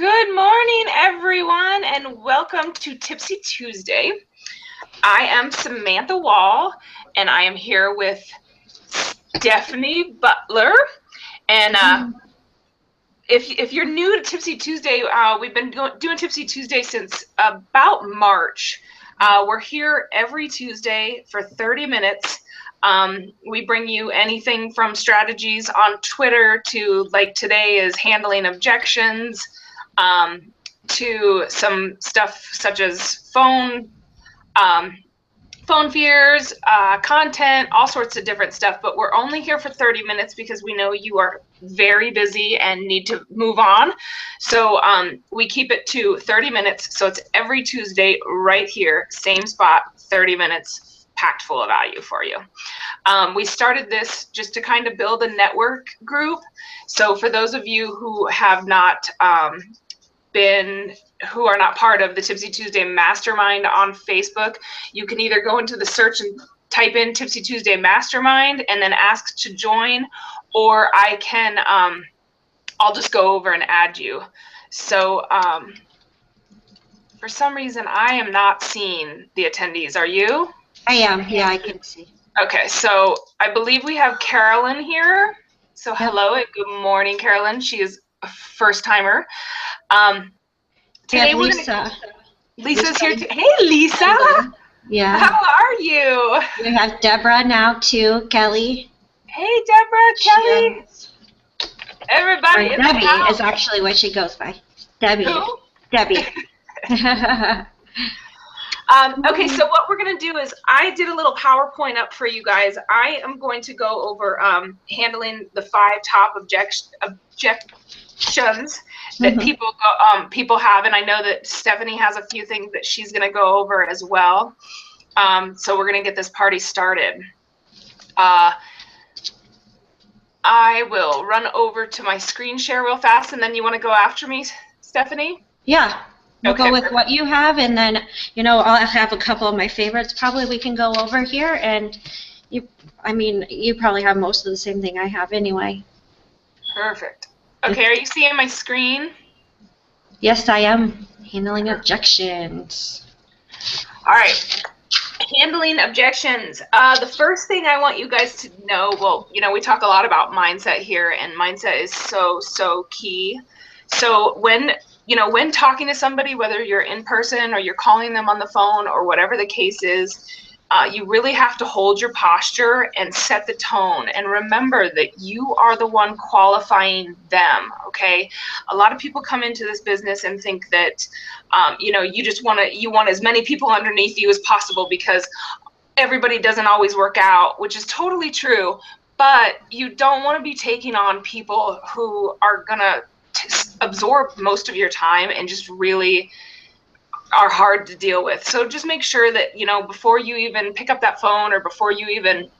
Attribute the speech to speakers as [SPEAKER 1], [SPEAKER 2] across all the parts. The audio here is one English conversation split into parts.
[SPEAKER 1] Good morning, everyone, and welcome to Tipsy Tuesday. I am Samantha Wall, and I am here with Stephanie Butler. And if you're new to Tipsy Tuesday, we've been doing Tipsy Tuesday since about March. We're here every Tuesday for 30 minutes. We bring you anything from strategies on Twitter to, like today, is handling objections, to some stuff such as phone fears, content, all sorts of different stuff. But we're only here for 30 minutes because we know you are very busy and need to move on. So we keep it to 30 minutes. So it's every Tuesday right here, same spot, 30 minutes, packed full of value for you. We started this just to kind of build a network group. So for those of you who have not who are not part of the Tipsy Tuesday Mastermind on Facebook, you can either go into the search and type in Tipsy Tuesday Mastermind and then ask to join, or I can, I'll just go over and add you. So for some reason, I am not seeing the attendees. Are you?
[SPEAKER 2] I am. Yeah, I can see.
[SPEAKER 1] Okay, so I believe we have Carolyn here. So hello and good morning, Carolyn. She is a first timer. Today
[SPEAKER 2] Lisa.
[SPEAKER 1] Lisa's here too. Hey, Lisa.
[SPEAKER 2] Yeah.
[SPEAKER 1] How are you?
[SPEAKER 2] We have Deborah now too. Kelly.
[SPEAKER 1] Hey, Deborah, Kelly. Everybody.
[SPEAKER 2] Debbie is actually what she goes by. Debbie.
[SPEAKER 1] Who?
[SPEAKER 2] Debbie.
[SPEAKER 1] Okay, so what we're going to do is I did a little PowerPoint up for you guys. I am going to go over handling the 5 top objections that people have, and I know that Stephanie has a few things that she's going to go over as well. So we're going to get this party started. I will run over to my screen share real fast, and then you want to go after me, Stephanie?
[SPEAKER 2] Yeah. We'll
[SPEAKER 1] Okay,
[SPEAKER 2] go with what you have, and then, I'll have a couple of my favorites. Probably we can go over here, and you probably have most of the same thing I have anyway.
[SPEAKER 1] Perfect. Okay, are you seeing my screen?
[SPEAKER 2] Yes, I am. Handling objections.
[SPEAKER 1] All right. Handling objections. The first thing I want you guys to know, well, we talk a lot about mindset here, and mindset is so key. So when talking to somebody, whether you're in person or you're calling them on the phone or whatever the case is, you really have to hold your posture and set the tone. And remember that you are the one qualifying them, okay? A lot of people come into this business and think that, you want as many people underneath you as possible because everybody doesn't always work out, which is totally true. But you don't want to be taking on people who are going to absorb most of your time and just really are hard to deal with. So just make sure that, before you even pick up that phone or before you even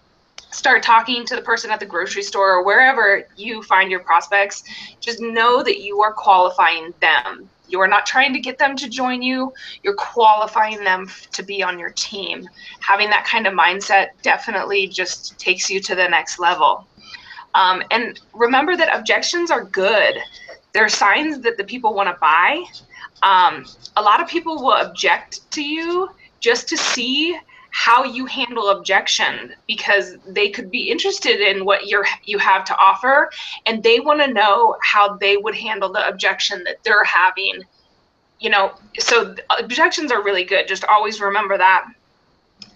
[SPEAKER 1] start talking to the person at the grocery store or wherever you find your prospects, just know that you are qualifying them. You are not trying to get them to join you. You're qualifying them to be on your team. Having that kind of mindset definitely just takes you to the next level. And remember that objections are good. They're signs that the people want to buy. A lot of people will object to you just to see how you handle objection, because they could be interested in what you have to offer, and they want to know how they would handle the objection that they're having. So objections are really good. Just always remember that.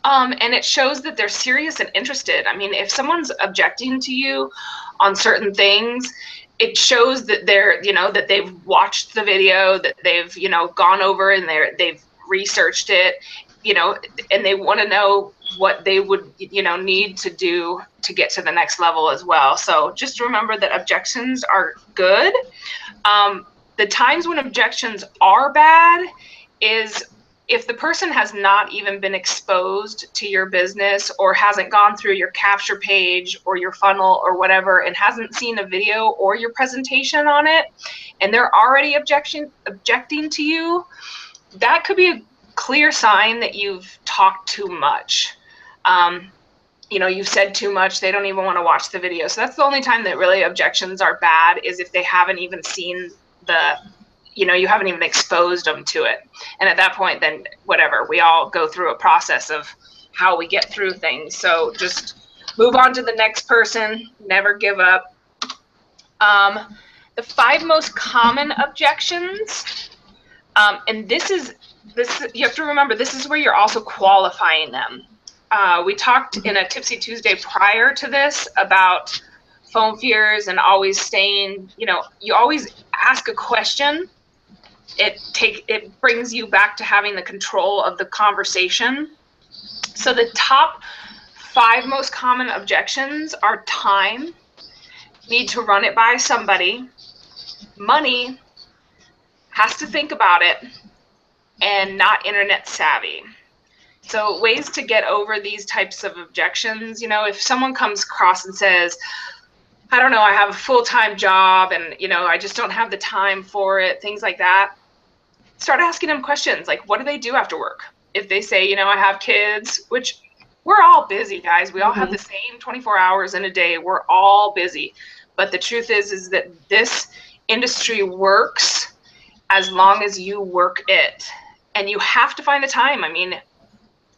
[SPEAKER 1] And it shows that they're serious and interested. I mean, if someone's objecting to you on certain things, it shows that they're, that they've watched the video, that they've, gone over and they've researched it, and they want to know what they would, need to do to get to the next level as well. So just remember that objections are good. The times when objections are bad is if the person has not even been exposed to your business or hasn't gone through your capture page or your funnel or whatever and hasn't seen a video or your presentation on it, and they're already objecting to you, that could be a clear sign that you've talked too much. You've said too much. They don't even want to watch the video. So that's the only time that really objections are bad, is if they haven't even seen the you haven't even exposed them to it. And at that point, then whatever, we all go through a process of how we get through things. So just move on to the next person, never give up. The 5 most common objections, and this you have to remember, this is where you're also qualifying them. We talked in a Tipsy Tuesday prior to this about phone fears and always staying, you always ask a question. It brings you back to having the control of the conversation. So the top 5 most common objections are time, need to run it by somebody, money, has to think about it, and not internet savvy. So ways to get over these types of objections, if someone comes across and says, I don't know, I have a full-time job and, I just don't have the time for it, things like that, start asking them questions like, what do they do after work? If they say, I have kids, which we're all busy, guys. We all have the same 24 hours in a day. We're all busy. But the truth is that this industry works as long as you work it. And you have to find the time. I mean,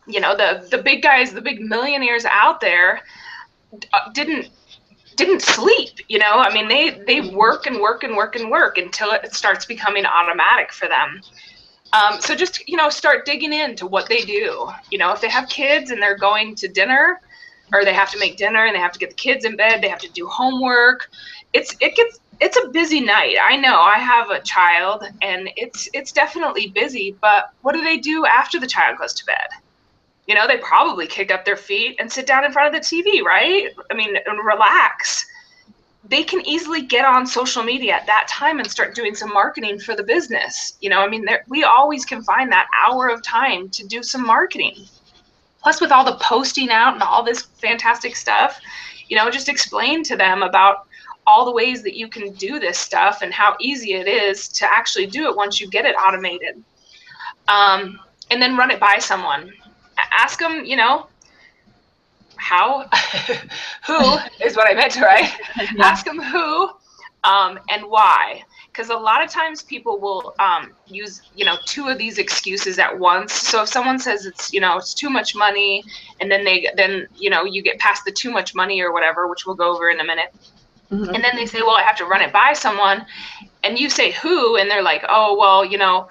[SPEAKER 1] the big guys, the big millionaires out there didn't sleep, I mean, they work and work and work and work until it starts becoming automatic for them. So just, start digging into what they do. If they have kids and they're going to dinner, or they have to make dinner and they have to get the kids in bed, they have to do homework. It's a busy night. I know, I have a child and it's definitely busy, but what do they do after the child goes to bed? They probably kick up their feet and sit down in front of the TV, right? I mean, and relax. They can easily get on social media at that time and start doing some marketing for the business. We always can find that hour of time to do some marketing. Plus, with all the posting out and all this fantastic stuff, just explain to them about all the ways that you can do this stuff and how easy it is to actually do it once you get it automated. And then run it by someone. Ask them, how, who is what I meant, right? Yeah. Ask them who and why. Because a lot of times people will use, 2 of these excuses at once. So if someone says it's, it's too much money, and then you get past the too much money or whatever, which we'll go over in a minute. Mm-hmm. And then they say, well, I have to run it by someone. And you say who, and they're like, oh, well,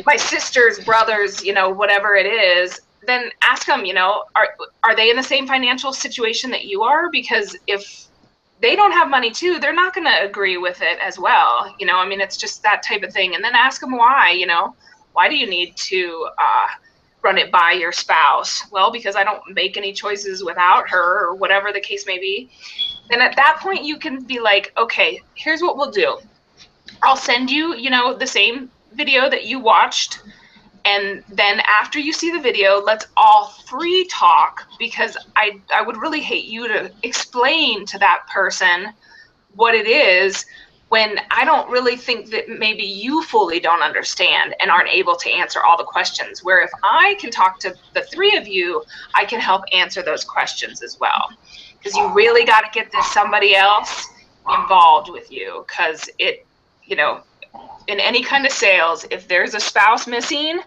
[SPEAKER 1] my sister's brothers, whatever it is. Then ask them, are they in the same financial situation that you are? Because if they don't have money too, they're not going to agree with it as well. It's just that type of thing. And then ask them why, why do you need to run it by your spouse? Well, because I don't make any choices without her, or whatever the case may be. Then at that point, you can be like, okay, here's what we'll do. I'll send you, the same video that you watched. And then after you see the video, let's all 3 talk, because I would really hate you to explain to that person what it is when I don't really think that maybe you fully don't understand and aren't able to answer all the questions. Where if I can talk to the 3 of you, I can help answer those questions as well. Because you really got to get this somebody else involved with you, because in any kind of sales, if there's a spouse missing,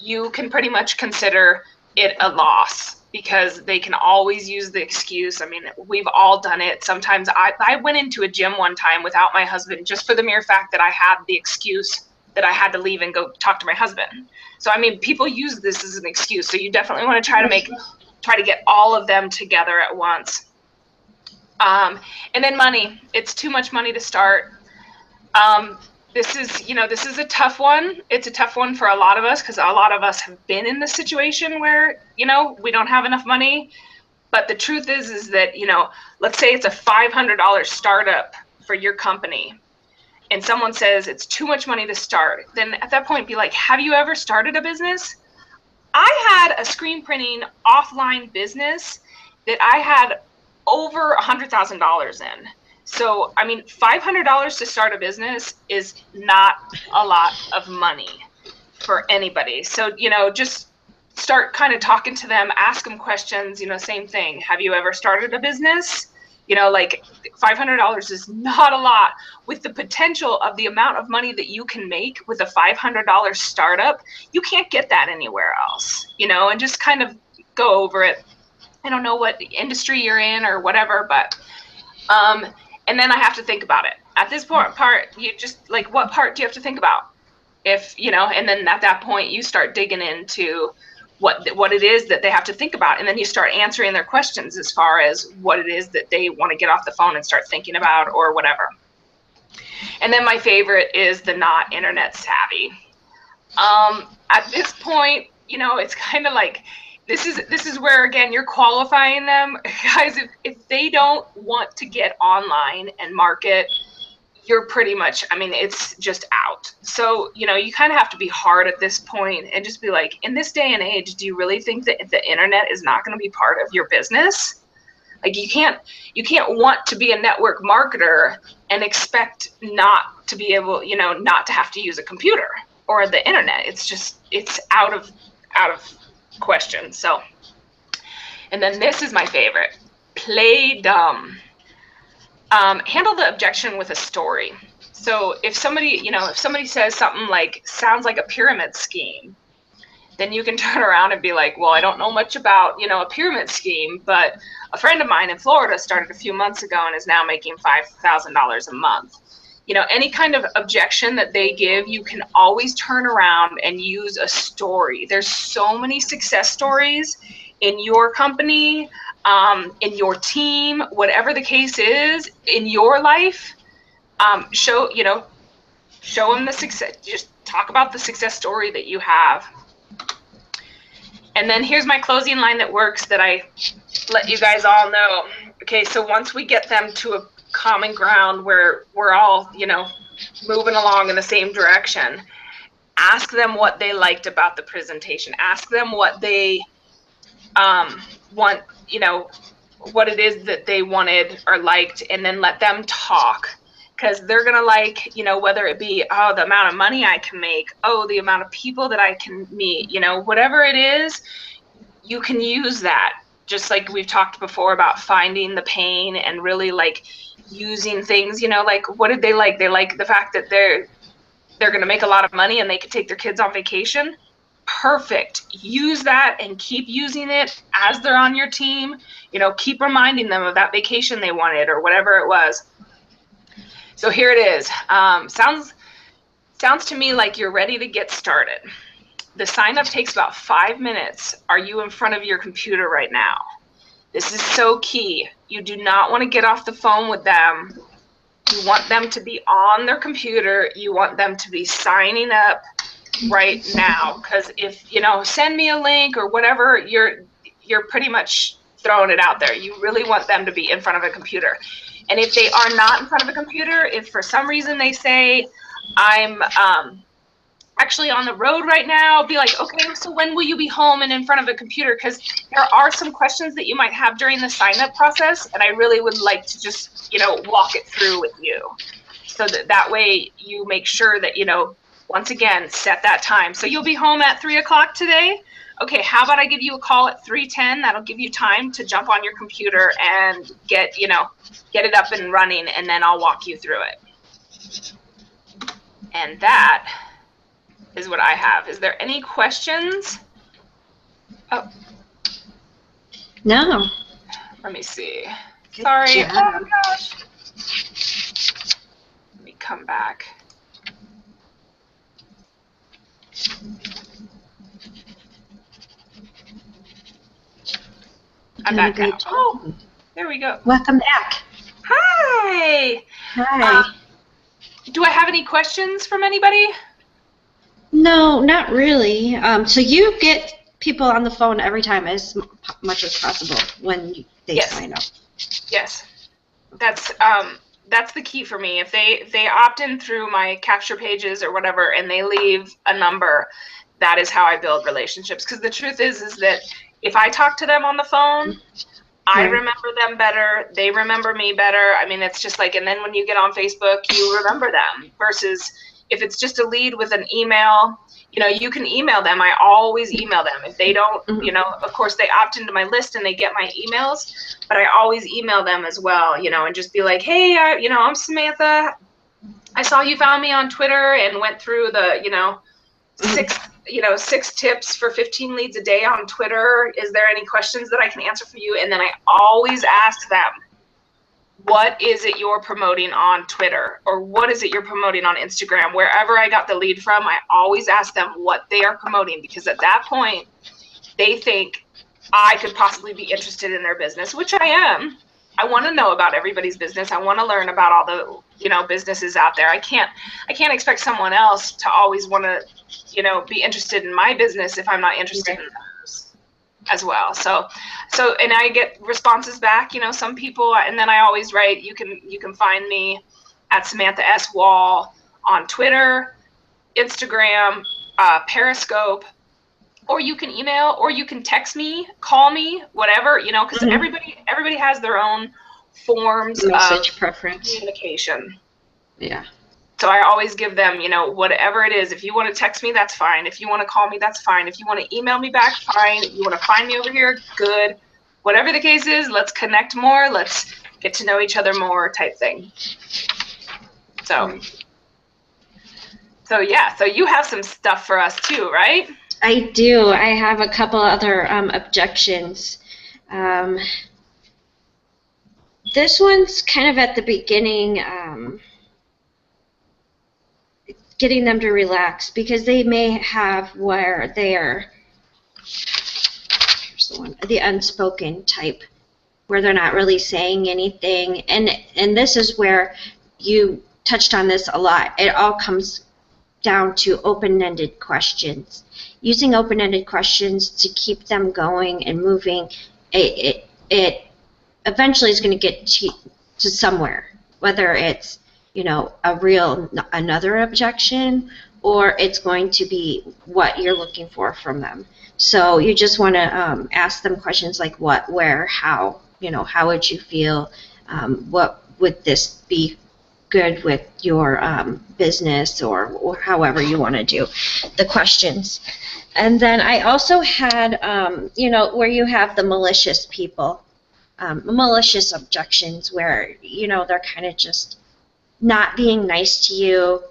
[SPEAKER 1] you can pretty much consider it a loss, because they can always use the excuse. I mean, we've all done it. Sometimes I went into a gym one time without my husband, just for the mere fact that I had the excuse that I had to leave and go talk to my husband. So, people use this as an excuse. So you definitely want to try to get all of them together at once. And then money. It's too much money to start. This is a tough one. It's a tough one for a lot of us, because a lot of us have been in this situation where, we don't have enough money. But the truth is that, let's say it's a $500 startup for your company, and someone says it's too much money to start. Then at that point, be like, have you ever started a business? I had a screen printing offline business that I had over $100,000 in. So, $500 to start a business is not a lot of money for anybody. So, just start kind of talking to them, ask them questions, same thing. Have you ever started a business? You know, like $500 is not a lot. With the potential of the amount of money that you can make with a $500 startup, you can't get that anywhere else, you know, and just kind of go over it. I don't know what industry you're in or whatever, but, and then I have to think about it. At this part, you just like, what part do you have to think about? If, you know, and then at that point you start digging into what it is that they have to think about. And then you start answering their questions as far as what it is that they want to get off the phone and start thinking about or whatever. And then my favorite is the not internet savvy. At this point, you know, it's kind of like, this is where, again, you're qualifying them. Guys, if they don't want to get online and market, you're pretty much, I mean, it's just out. So, you know, you kind of have to be hard at this point and just be like, in this day and age, do you really think that the internet is not going to be part of your business? Like, you can't want to be a network marketer and expect not to be able, you know, not to have to use a computer or the internet. It's just, it's out of question. So, and then this is my favorite, play dumb. Handle the objection with a story. So if somebody, you know, if somebody says something like, sounds like a pyramid scheme, then you can turn around and be like, well, I don't know much about, you know, a pyramid scheme, but a friend of mine in Florida started a few months ago and is now making $5,000 a month. You know, any kind of objection that they give, you can always turn around and use a story. There's so many success stories in your company, in your team, whatever the case is in your life. Show them the success. Just talk about the success story that you have. And then here's my closing line that works that I let you guys all know. Okay, so once we get them to a common ground where we're all, you know, moving along in the same direction, ask them what they liked about the presentation. Ask them what they want, you know, what it is that they wanted or liked, and then let them talk. Because they're going to like, you know, whether it be, oh, the amount of money I can make, oh, the amount of people that I can meet, you know, whatever it is, you can use that. Just like we've talked before about finding the pain and really like using things, you know, like what did they like? They like the fact that they're going to make a lot of money and they could take their kids on vacation. Perfect. Use that and keep using it as they're on your team. You know, keep reminding them of that vacation they wanted or whatever it was. So here it is. Sounds to me like you're ready to get started. The sign up takes about 5 minutes. Are you in front of your computer right now? This is so key. You do not want to get off the phone with them. You want them to be on their computer. You want them to be signing up right now. Because if, you know, send me a link or whatever, you're pretty much throwing it out there. You really want them to be in front of a computer. And if they are not in front of a computer, if for some reason they say, I'm actually on the road right now, be like, okay, so when will you be home and in front of a computer? Because there are some questions that you might have during the sign-up process, and I really would like to just, you know, walk it through with you. So that way you make sure that, you know, once again, set that time. So you'll be home at 3 o'clock today? Okay, how about I give you a call at 3:10? That'll give you time to jump on your computer and get it up and running, and then I'll walk you through it. And that is what I have. Is there any questions? Oh.
[SPEAKER 2] No.
[SPEAKER 1] Let me see.
[SPEAKER 2] Good
[SPEAKER 1] Sorry.
[SPEAKER 2] job.
[SPEAKER 1] Oh, gosh. Let me come back. I'm back now. Oh, there we go.
[SPEAKER 2] Welcome back.
[SPEAKER 1] Hi.
[SPEAKER 2] Hi.
[SPEAKER 1] Do I have any questions from anybody?
[SPEAKER 2] No, not really. So you get people on the phone every time as much as possible when they sign up.
[SPEAKER 1] Yes. That's the key for me. If they opt in through my capture pages or whatever and they leave a number, that is how I build relationships. Because the truth is that if I talk to them on the phone, I remember them better. They remember me better. I mean, it's just like, and then when you get on Facebook, you remember them versus if it's just a lead with an email, you know, you can email them. I always email them. If they don't,
[SPEAKER 2] Mhm.
[SPEAKER 1] you know, of course they opt into my list and they get my emails, but I always email them as well, you know, and just be like, hey, you know, I'm Samantha. I saw you found me on Twitter and went through the, you know, six tips for 15 leads a day on Twitter. Is there any questions that I can answer for you? And then I always ask them, what is it you're promoting on Twitter, or what is it you're promoting on Instagram? Wherever I got the lead from, I always ask them what they are promoting, because at that point they think I could possibly be interested in their business, which I am. I want to know about everybody's business. I want to learn about all the, you know, businesses out there. I can't expect someone else to always want to, you know, be interested in my business if I'm not interested in theirs as well. So and I get responses back, you know, some people, and then I always write, you can find me at Samantha S. Wall on Twitter, Instagram, Periscope, or you can email, or you can text me, call me, whatever, you know, because everybody has their own forms
[SPEAKER 2] Message
[SPEAKER 1] of
[SPEAKER 2] preference.
[SPEAKER 1] communication.
[SPEAKER 2] Yeah.
[SPEAKER 1] So I always give them, you know, whatever it is. If you want to text me, that's fine. If you want to call me, that's fine. If you want to email me back, fine. If you want to find me over here, good. Whatever the case is, let's connect more. Let's get to know each other more, type thing. So yeah, so you have some stuff for us too, right?
[SPEAKER 2] I do. I have a couple other objections. This one's kind of at the beginning, getting them to relax, because they may have where they're, here's the one, the unspoken type, where they're not really saying anything. And this is where you touched on this a lot. It all comes down to open-ended questions. Using open-ended questions to keep them going and moving, it eventually is going to get to somewhere, whether it's, you know, another objection, or it's going to be what you're looking for from them. So you just want to ask them questions like what, where, how, you know, how would you feel, what would this be good with your business, or however you want to do the questions. And then I also had, you know, where you have the malicious people, malicious objections, where, you know, they're kind of just not being nice to you.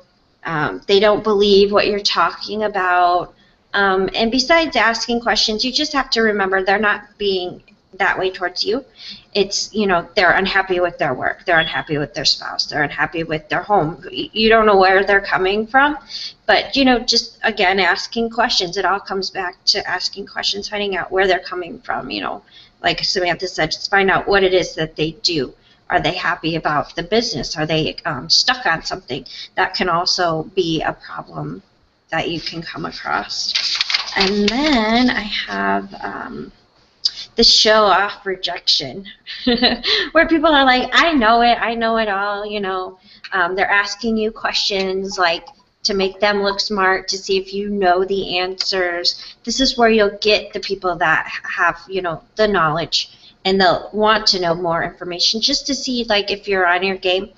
[SPEAKER 2] They don't believe what you're talking about. And besides asking questions, you just have to remember they're not being that way towards you. It's, you know, they're unhappy with their work, they're unhappy with their spouse, they're unhappy with their home. You don't know where they're coming from, but, you know, just again, asking questions. It all comes back to asking questions, finding out where they're coming from. You know, like Samantha said, just find out what it is that they do. Are they happy about the business? Are they stuck on something? That can also be a problem that you can come across. And then I have the show-off rejection, where people are like, I know it all, you know. They're asking you questions like to make them look smart, to see if you know the answers. This is where you'll get the people that have, you know, the knowledge, and they'll want to know more information just to see, like, if you're on your game.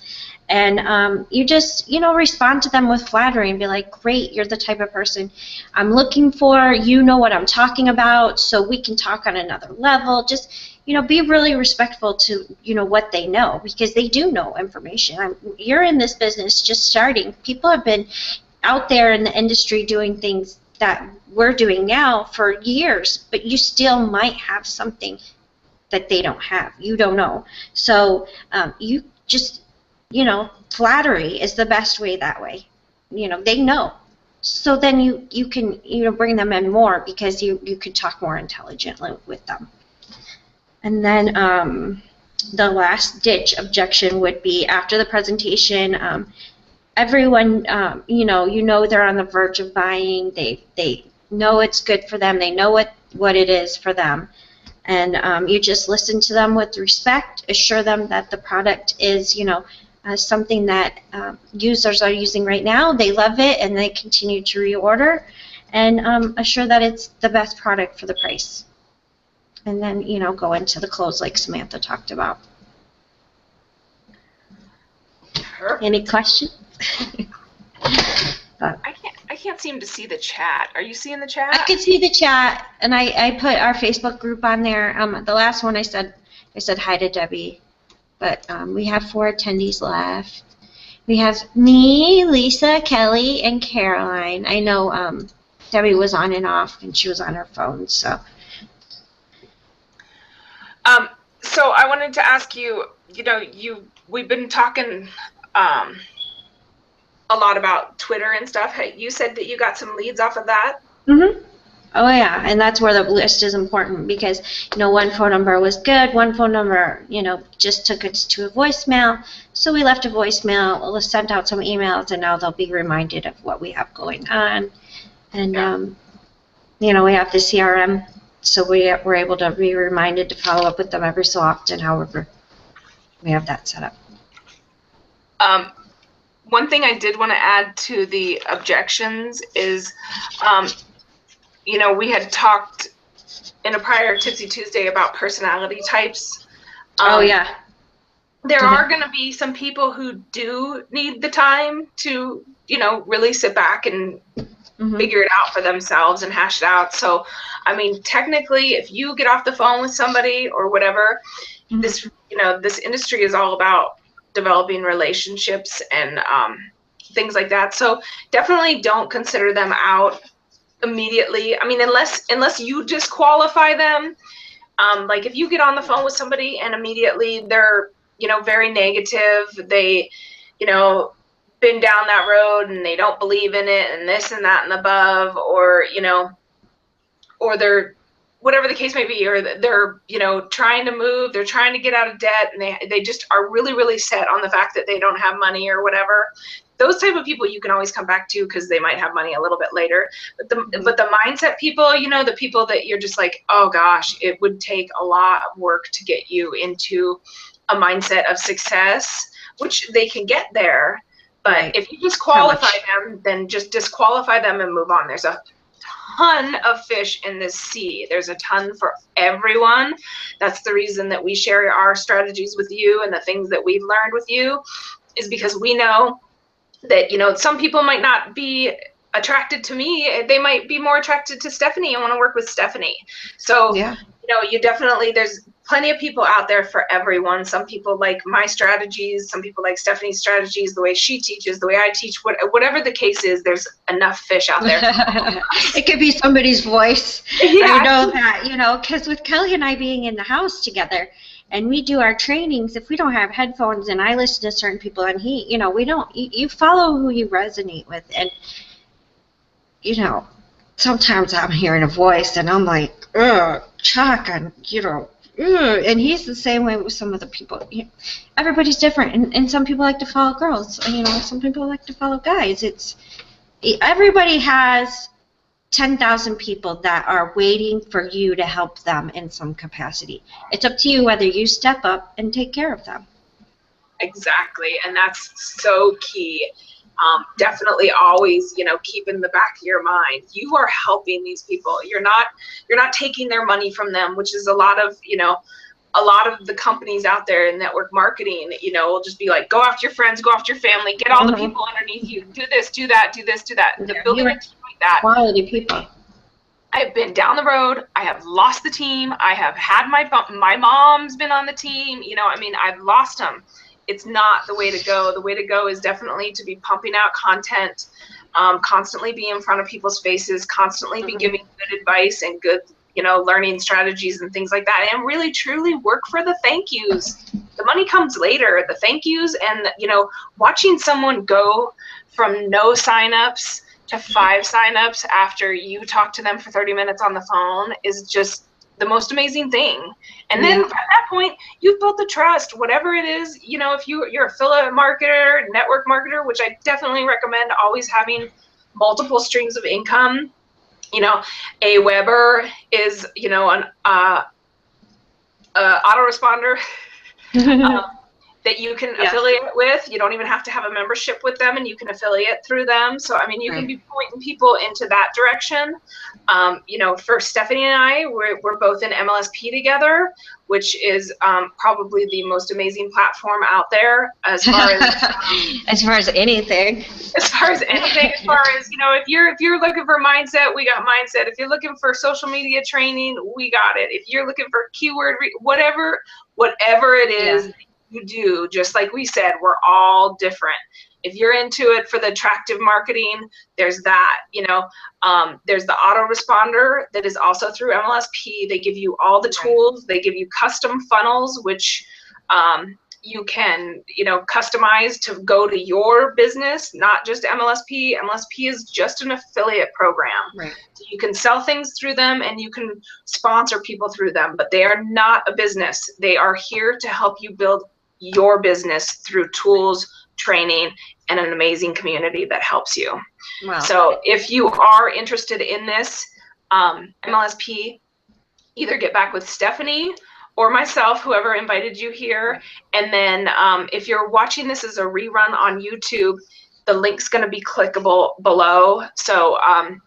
[SPEAKER 2] And you just, you know, respond to them with flattery and be like, great, you're the type of person I'm looking for. You know what I'm talking about, so we can talk on another level. Just, you know, be really respectful to, you know, what they know, because they do know information. You're in this business just starting. People have been out there in the industry doing things that we're doing now for years, but you still might have something that they don't have. You don't know. So you just, you know, flattery is the best way that way. You know, they know. So then you can, you know, bring them in more, because you could talk more intelligently with them. And then the last ditch objection would be after the presentation, everyone, you know they're on the verge of buying. They know it's good for them. They know what it is for them. And you just listen to them with respect, assure them that the product is, you know, something that users are using right now. They love it, and they continue to reorder, and assure that it's the best product for the price. And then, you know, go into the close like Samantha talked about. Any questions?
[SPEAKER 1] I can't seem to see the chat. Are you seeing the chat?
[SPEAKER 2] I could see the chat, and I put our Facebook group on there. The last one I said hi to Debbie, but we have 4 attendees left. We have me, Lisa, Kelly, and Caroline. I know Debbie was on and off, and she was on her phone, so.
[SPEAKER 1] So I wanted to ask you, we've been talking a lot about Twitter and stuff. Hey, you said that you got some leads off of that?
[SPEAKER 2] Mm-hmm. Oh, yeah, and that's where the list is important because, one phone number was good, one phone number, just took us to a voicemail. So we left a voicemail, we'll send out some emails, and now they'll be reminded of what we have going on. And, we have the CRM, so we're able to be reminded to follow up with them every so often, however we have that set up.
[SPEAKER 1] One thing I did want to add to the objections is, we had talked in a prior Tipsy Tuesday about personality types.
[SPEAKER 2] Oh, yeah.
[SPEAKER 1] There are going to be some people who do need the time to, really sit back and figure it out for themselves and hash it out. So, I mean, technically, if you get off the phone with somebody or whatever, this industry is all about developing relationships and things like that. So definitely don't consider them out immediately. I mean, unless you disqualify them. Like if you get on the phone with somebody and immediately they're, very negative, they, been down that road and they don't believe in it and this and that and above, or, or they're, whatever the case may be, or they're, trying to move, they're trying to get out of debt, and they just are really, really set on the fact that they don't have money or whatever. Those type of people you can always come back to because they might have money a little bit later. But the mindset people, the people that you're just like, oh gosh, it would take a lot of work to get you into a mindset of success, which they can get there. But if you disqualify them, then just disqualify them and move on. There's a ton of fish in this sea. There's a ton for everyone. That's the reason that we share our strategies with you and the things that we've learned with you, is because we know that, some people might not be attracted to me. They might be more attracted to Stephanie and want to work with Stephanie. So, you definitely, there's plenty of people out there for everyone. Some people like my strategies. Some people like Stephanie's strategies, the way she teaches, the way I teach, whatever the case is, there's enough fish out there.
[SPEAKER 2] It could be somebody's voice.
[SPEAKER 1] Yeah.
[SPEAKER 2] I know that, because with Kelly and I being in the house together, and we do our trainings, if we don't have headphones and I listen to certain people and we don't, you follow who you resonate with. And, sometimes I'm hearing a voice and I'm like, ugh, Chuck, and, and he's the same way with some of the people. Everybody's different, and some people like to follow girls. Some people like to follow guys. Everybody has 10,000 people that are waiting for you to help them in some capacity. It's up to you whether you step up and take care of them.
[SPEAKER 1] Exactly, and that's so key. Definitely always, keep in the back of your mind, you are helping these people. You're not taking their money from them, which is a lot of the companies out there in network marketing, will just be like, go after your friends, go after your family, get all the people underneath you, do this, do that, do this, do that.
[SPEAKER 2] Yeah,
[SPEAKER 1] building a team like that.
[SPEAKER 2] Quality people.
[SPEAKER 1] I have been down the road. I have lost the team. I have had my mom's been on the team. I've lost them. It's not the way to go. The way to go is definitely to be pumping out content, constantly be in front of people's faces, constantly be giving good advice and good, learning strategies and things like that, and really truly work for the thank yous. The money comes later. The thank yous and, watching someone go from no signups to 5 signups after you talk to them for 30 minutes on the phone is just the most amazing thing. And then at that point, you've built the trust, whatever it is, if you're affiliate marketer, network marketer, which I definitely recommend always having multiple streams of income. A Weber is, an autoresponder. that you can affiliate with. You don't even have to have a membership with them, and you can affiliate through them. So, I mean, you can be pointing people into that direction. You know, for Stephanie and I, we're both in MLSP together, which is probably the most amazing platform out there as far as
[SPEAKER 2] as far as anything.
[SPEAKER 1] As far as anything, as far as, you know, if you're looking for mindset, we got mindset. If you're looking for social media training, we got it. If you're looking for keyword, whatever it is you do, just like we said, we're all different. If you're into it for the attractive marketing, there's that, you know, there's the autoresponder that is also through MLSP. They give you all the tools. They give you custom funnels, which you can, you know, customize to go to your business, not just MLSP. MLSP is just an affiliate program. Right. So you can sell things through them and you can sponsor people through them, but they are not a business. They are here to help you build your business through tools, training, and an amazing community that helps you. Wow. So if you are interested in this, MLSP, either get back with Stephanie or myself, whoever invited you here. And then if you're watching this as a rerun on YouTube, the link's going to be clickable below. So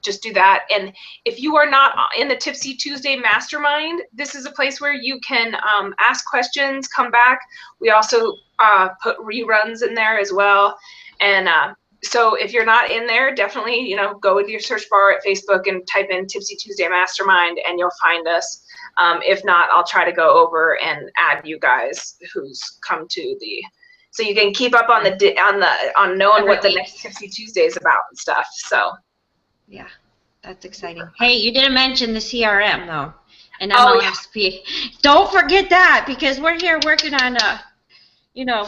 [SPEAKER 1] just do that. And if you are not in the Tipsy Tuesday Mastermind, this is a place where you can ask questions, come back. We also put reruns in there as well. And so if you're not in there, definitely, you know, go into your search bar at Facebook and type in Tipsy Tuesday Mastermind and you'll find us. If not, I'll try to go over and add you guys who's come to the, so you can keep up on on knowing what the next Tipsy Tuesday is about and stuff. So yeah, that's exciting.
[SPEAKER 2] Hey, you didn't mention the CRM though, and MLSP. Don't forget that, because we're here working on you know,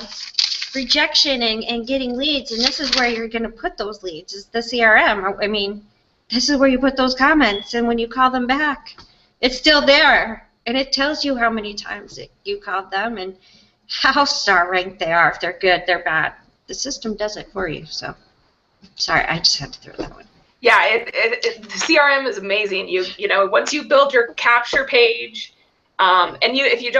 [SPEAKER 2] rejection and getting leads, and this is where you're going to put those leads, is the CRM. I mean, this is where you put those comments, and when you call them back, it's still there, and it tells you how many times you called them and how star ranked they are, if they're good, they're bad. The system does it for you. So, sorry, I just had to throw that one.
[SPEAKER 1] Yeah, the CRM is amazing. You know, once you build your capture page, and if you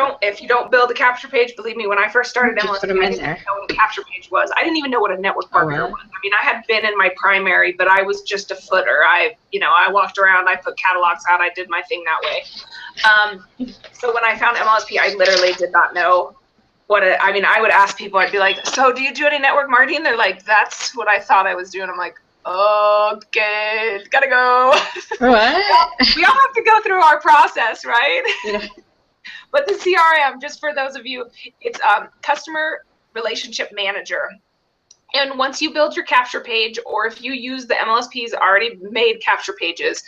[SPEAKER 1] don't build a capture page, believe me, when I first started MLSP, I didn't even know what a capture page was. I didn't even know what a network marketer was. I mean, I had been in my primary, but I was just a footer. I walked around, I put catalogs out, I did my thing that way. So when I found MLSP, I literally did not know I mean, I would ask people, I'd be like, so do you do any network marketing? They're like, that's what I thought I was doing. I'm like, okay, gotta go.
[SPEAKER 2] What?
[SPEAKER 1] We all have to go through our process, right?
[SPEAKER 2] Yeah.
[SPEAKER 1] But the CRM, just for those of you, it's Customer Relationship Manager. And once you build your capture page, or if you use the MLSP's already made capture pages,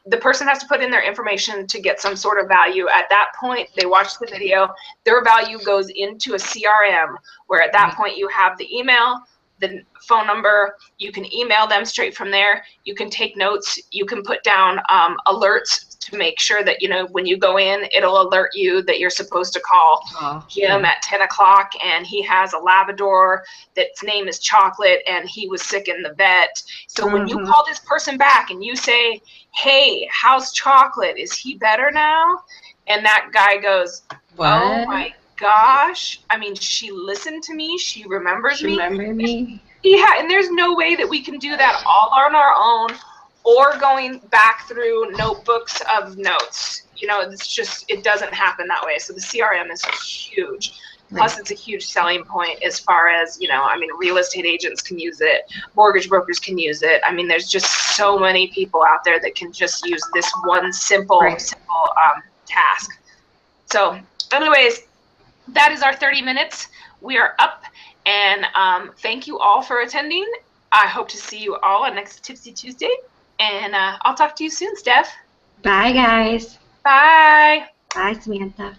[SPEAKER 1] the person has to put in their information to get some sort of value. At that point, they watch the video, their value goes into a CRM, where at that point you have the email, the phone number, you can email them straight from there, you can take notes, you can put down alerts to make sure that, you know, when you go in, it'll alert you that you're supposed to call Jim at 10 o'clock, and he has a Labrador that's name is Chocolate, and he was sick in the vet. So when you call this person back and you say, hey, how's Chocolate? Is he better now? And that guy goes, oh my gosh. I mean, she listened to me. She remembers me.
[SPEAKER 2] Remember me?
[SPEAKER 1] Yeah, and there's no way that we can do that all on our own, or going back through notebooks of notes. You know, it's just, it doesn't happen that way. So the CRM is huge. Plus, it's a huge selling point as far as, you know, I mean, real estate agents can use it, mortgage brokers can use it. I mean, there's just so many people out there that can just use this one simple task. So anyways, that is our 30 minutes. We are up, and thank you all for attending. I hope to see you all on next Tipsy Tuesday, and I'll talk to you soon, Steph.
[SPEAKER 2] Bye, guys.
[SPEAKER 1] Bye.
[SPEAKER 2] Bye, Samantha.